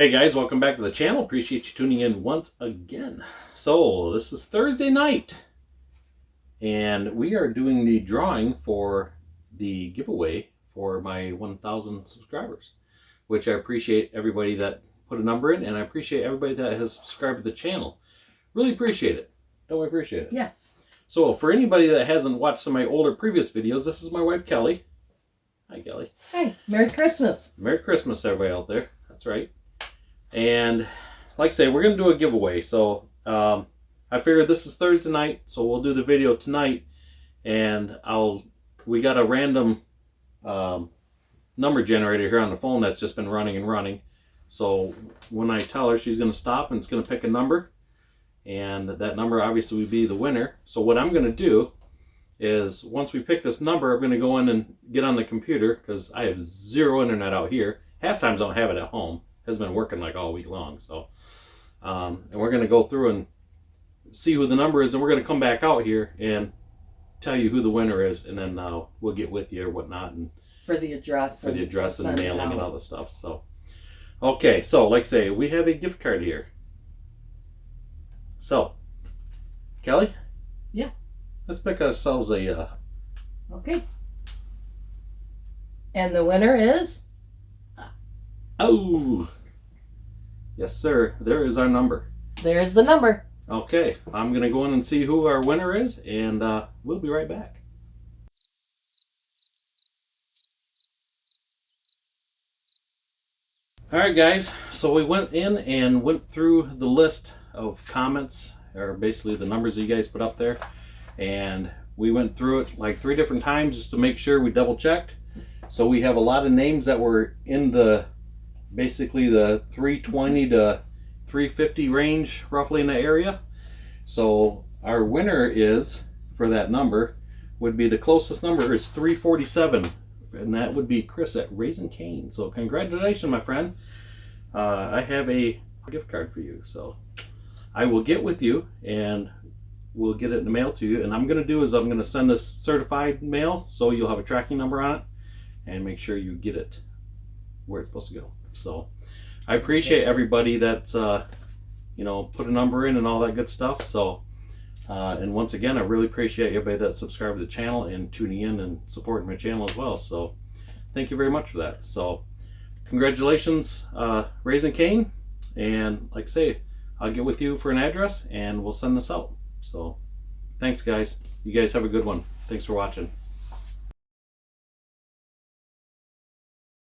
Hey guys, welcome back to the channel. Appreciate you tuning in once again. So this is Thursday night and we are doing the drawing for the giveaway for my 1,000 subscribers, which I appreciate everybody that put a number in, and I appreciate everybody that has subscribed to the channel. Really appreciate it. Don't we appreciate it? Yes. So for anybody that hasn't watched some of my older previous videos, this is my wife Kelly. Hi Kelly. Hey, Merry Christmas. Merry Christmas everybody out there. That's right. And like I say, we're going to do a giveaway. So I figured this is Thursday night, so we'll do the video tonight. And we got a random number generator here on the phone that's just been running and running. So when I tell her, she's going to stop and it's going to pick a number. And that number obviously would be the winner. So what I'm going to do is once we pick this number, I'm going to go in and get on the computer because I have zero internet out here. Half times I don't have it at home. Has been working like all week long. So and we're going to go through and see who the number is, and we're going to come back out here and tell you who the winner is, and then we'll get with you or whatnot, and for the address and mailing and all the stuff. So okay, so like I say, we have a gift card here. So Kelly, yeah, let's pick ourselves a okay, and the winner is yes sir, there is our number. There's the number. Okay, I'm gonna go in and see who our winner is, and we'll be right back. Alright guys, so we went in and went through the list of comments, or basically the numbers that you guys put up there, and we went through it like 3 different times just to make sure we double checked. So we have a lot of names that were in the basically the 320 to 350 range, roughly in the area. So our winner is, for that number, would be the closest number is 347, and that would be Chris at Raising Cane. So congratulations, my friend. I have a gift card for you. So I will get with you and we'll get it in the mail to you. And I'm going to do is I'm going to send this certified mail, so you'll have a tracking number on it, and make sure you get it where it's supposed to go. So I appreciate everybody that's you know, put a number in and all that good stuff. So and once again, I really appreciate everybody that subscribed to the channel and tuning in and supporting my channel as well. So thank you very much for that. So congratulations, Raising Cane, and like I say, I'll get with you for an address and we'll send this out. So thanks guys, you guys have a good one. Thanks for watching.